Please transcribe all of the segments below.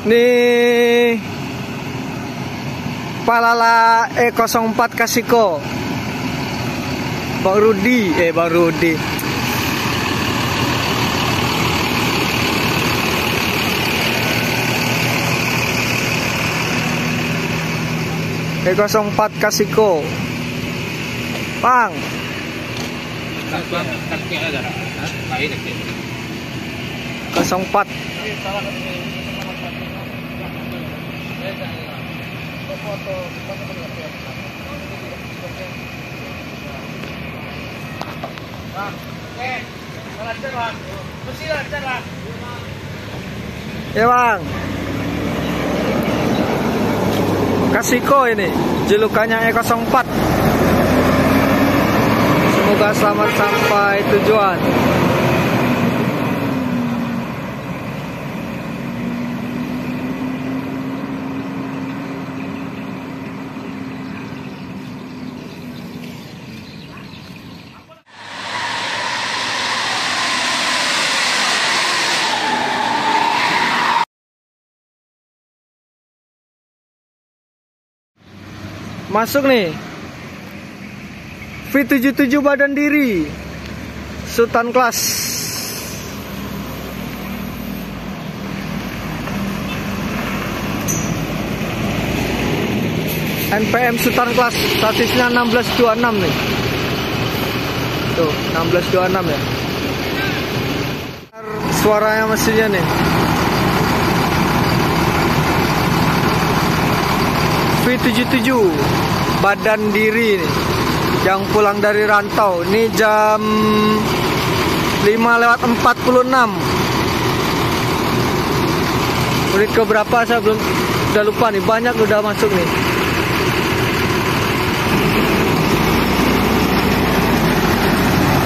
Nih Palala E04 Kasiko. Bang Rudi. E04 Kasiko. Bang. 04. Ya bang, Kasiko ini julukannya E04. Semoga selamat sampai tujuan. Masuk nih V77 badan diri Sultan Class. NPM Sultan Class, statisnya 1626 nih. Tuh 1626 ya. Suaranya mesinnya nih. V77 badan diri nih, yang pulang dari rantau. Ini jam 5:46. Menit keberapa saya udah lupa nih, banyak udah masuk nih.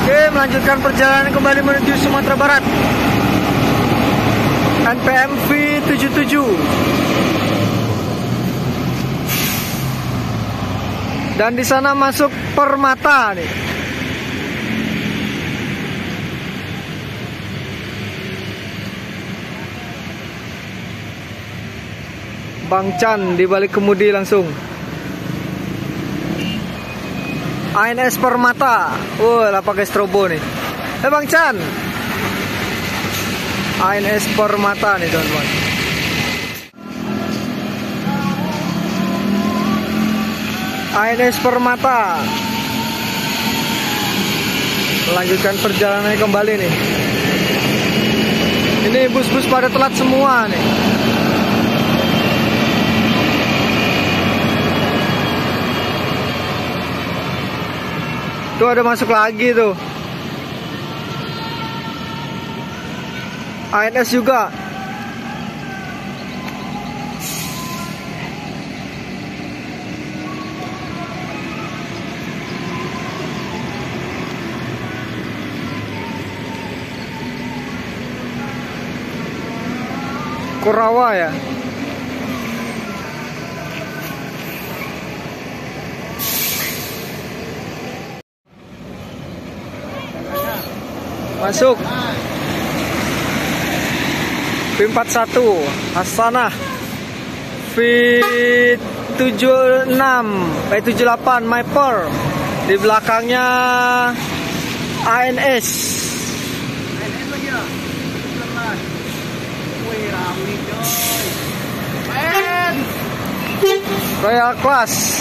Oke, melanjutkan perjalanan kembali menuju Sumatera Barat. NPM V77. Dan di sana masuk Permata nih. Bang Chan di balik kemudi langsung. ANS Permata. Lah pakai strobo nih. Bang Chan. ANS Permata nih teman-teman. ANS Permata. Melanjutkan perjalanan kembali nih. Ini bus-bus pada telat semua nih. Tuh ada masuk lagi tuh. ANS juga. Kurawa ya. Masuk V41 Hasanah, V76 V78 Myper. Di belakangnya ANS. Royal Class,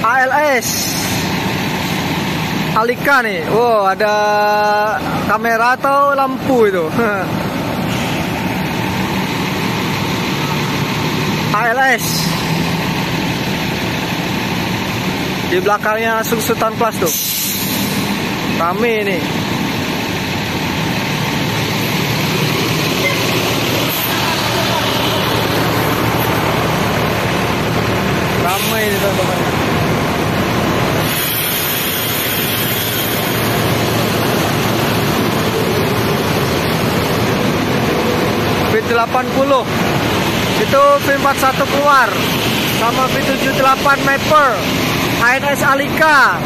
ALS, Alika nih. Wow, ada kamera atau lampu itu. ALS. Di belakangnya Sultan Class tuh. Rame nih. Ramai ini teman-teman. V80 itu V41 keluar sama V78 Myper, ANS Alika,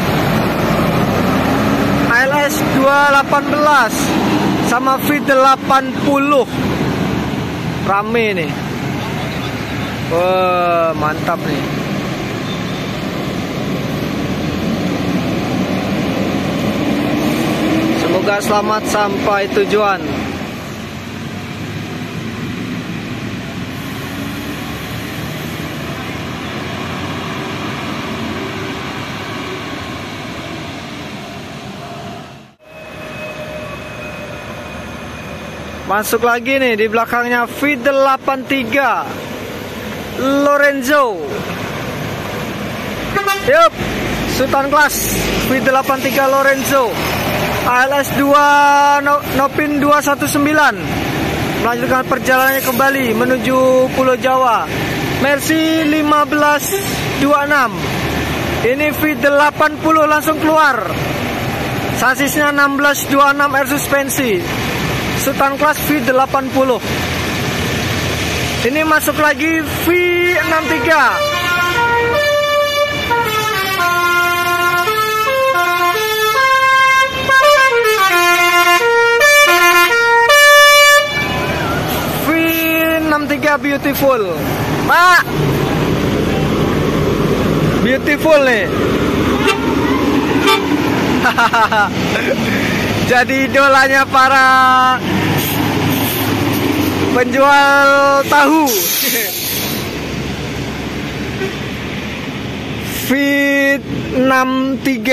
ALS 218 sama V80. Rame nih. Wah, mantap nih. Semoga selamat sampai tujuan. Masuk lagi nih, di belakangnya V83 Lorenzo. Yup, Sultan Class V83 Lorenzo ALS 2 Nopin 219 melanjutkan perjalanannya kembali menuju Pulau Jawa. Mercy 1526. Ini V80 langsung keluar. Sasisnya 1626 air suspensi. Sultan Class V80. Ini masuk lagi V63. V63 Beautiful. Pak, Beautiful nih. Jadi idolanya para penjual tahu. V63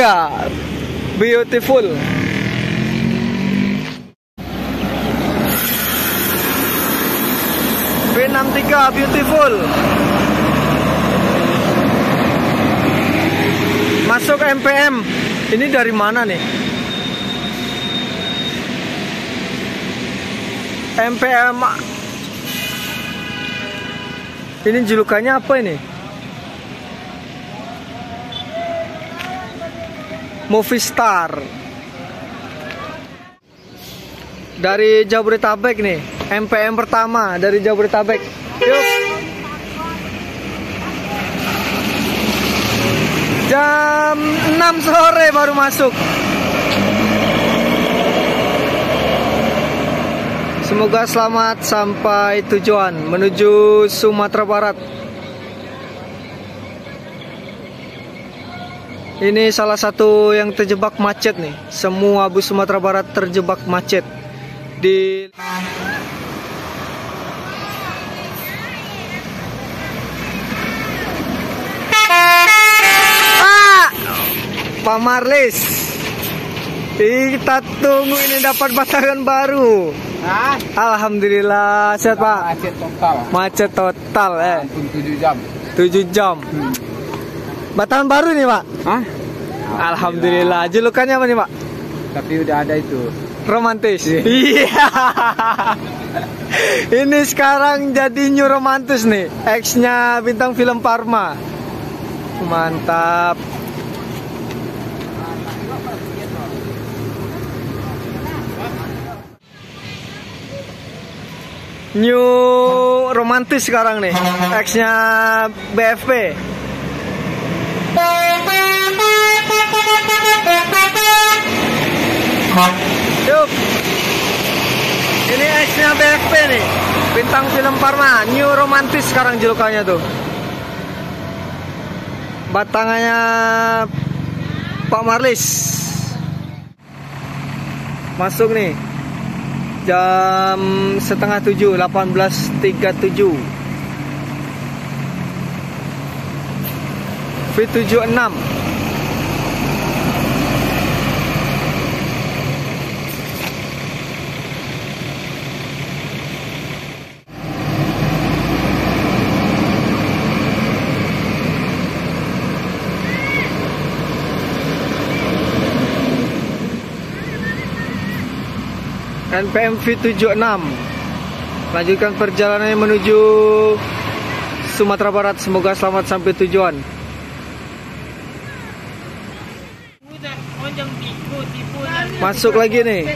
Beautiful. V63 Beautiful. Masuk MPM. Ini dari mana nih? MPM. Ini julukannya apa ini? Movistar. Dari Jabodetabek nih. MPM pertama dari Jabodetabek. Yuk. Jam 6 sore baru masuk. Semoga selamat sampai tujuan menuju Sumatera Barat. Ini salah satu yang terjebak macet nih. Semua bus Sumatera Barat terjebak macet di Pak Marlis. Kita tunggu ini dapat batangan baru. Hah? Alhamdulillah, sehat Pak. Macet total. Macet total 7 jam. 7 jam. Batangan baru nih Pak. Hah? Alhamdulillah. Julukannya apa nih Pak? Tapi udah ada itu. Romantis. Iya. Ini sekarang jadi new romantis nih. Ex-nya bintang film Parma. Mantap. New romantis sekarang nih, X-nya BFP. Yuk, ini X-nya BFP nih, bintang film Parma. New romantis sekarang julukannya tuh. Batangannya Pak Marlis. Masuk nih. Jam setengah 7, 18.37. V76. NPM V76. Lanjutkan perjalanannya menuju Sumatera Barat. Semoga selamat sampai tujuan. Masuk lagi nih.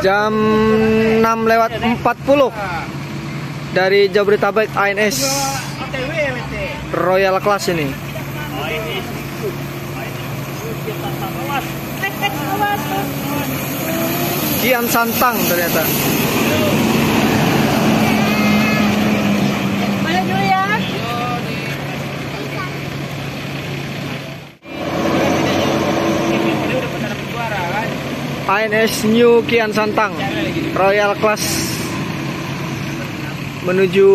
Jam 6:40 dari Jabodetabek ANS Royal Class ini. Kian Santang ternyata. Mana Julian? ANS New Kian Santang Royal Class menuju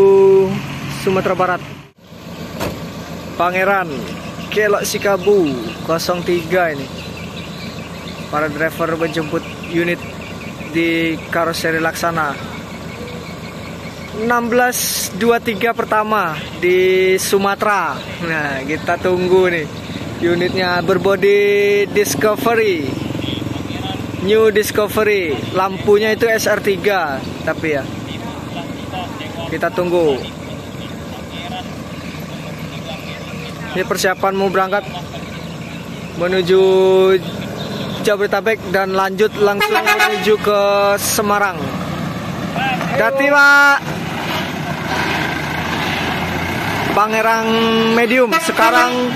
Sumatera Barat. Pangeran Kelok Sikabu 03 ini. Para driver menjemput unit di karoseri Laksana 1623 pertama di Sumatera. Nah, kita tunggu nih. Unitnya berbodi Discovery, New Discovery. Lampunya itu SR3 tapi ya. Kita tunggu. Ini persiapan mau berangkat menuju Jabodetabek dan lanjut langsung menuju ke Semarang. Dati Pak. Pangeran medium sekarang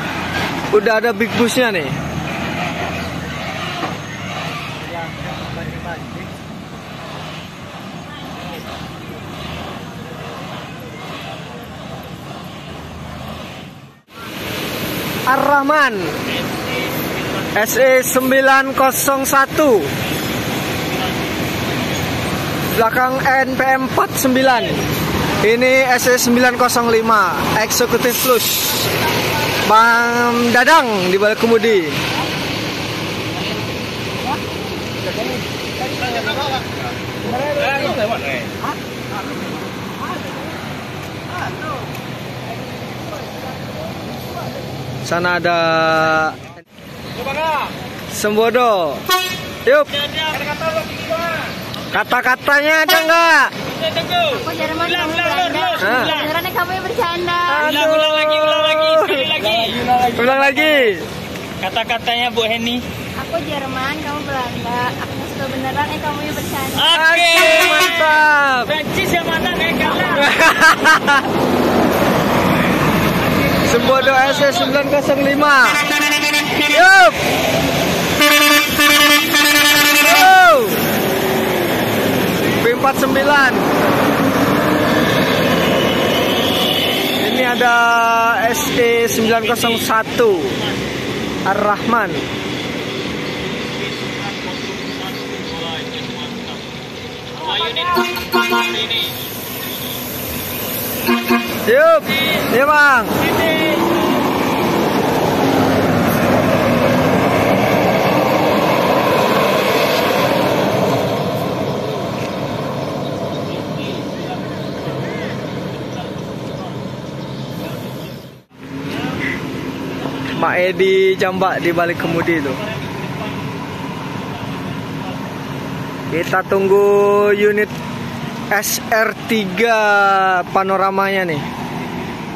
udah ada big busnya nih. Ar-Rahman SE 901 belakang NPM 49. Ini SE 905 Eksekutif Plus. Bang Dadang di balik kemudi. Sana ada Sembodo. Yup. Kata-katanya ada enggak? Aku Jerman, kamu bercanda. Beneran kamu yang bercanda. Ulang lagi, sekali lagi. Ulang lagi. Kata-katanya Bu Heni. Aku Jerman, kamu Belanda. Aku sudah beneran, kamu yang bercanda. Oke, mantap. Prancis yang mana kalah. Sembodo SE 905. Yup. Oh. B49. Ini ada SE 901 Ar-Rahman. Yup. Iya Bang. Mak Edi jambak di balik kemudi itu. Kita tunggu unit SR3 panoramanya nih.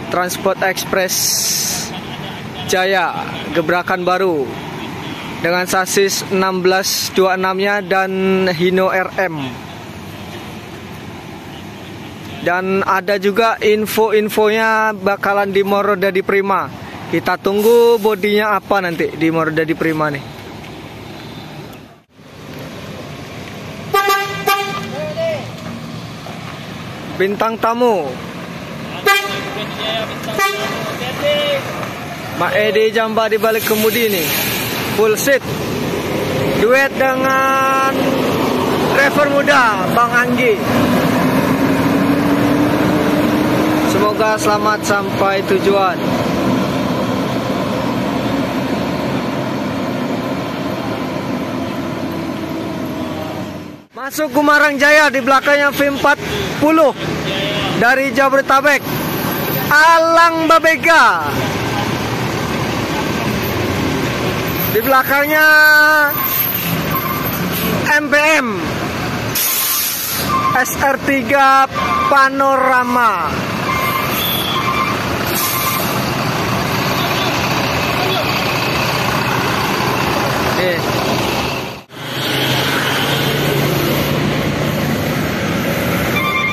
Transport Express Jaya gebrakan baru dengan sasis 1626-nya dan Hino RM. Dan ada juga info-infonya bakalan di Morodadi Prima. Kita tunggu bodinya apa nanti di Morodadi Prima nih. Bintang tamu Mak Edi Jamba di balik kemudi nih. Full seat. Duet dengan driver muda Bang Anggi. Semoga selamat sampai tujuan. Masuk Gumarang Jaya, di belakangnya V40 dari Jabodetabek. Alang Babega. Di belakangnya MPM SR3 Panorama.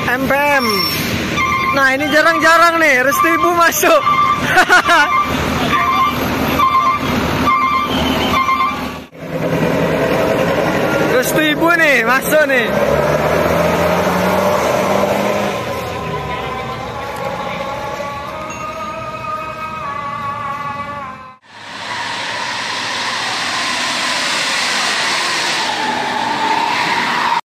MPM. Nah, ini jarang-jarang nih Restu Ibu masuk. Restu Ibu nih masuk nih.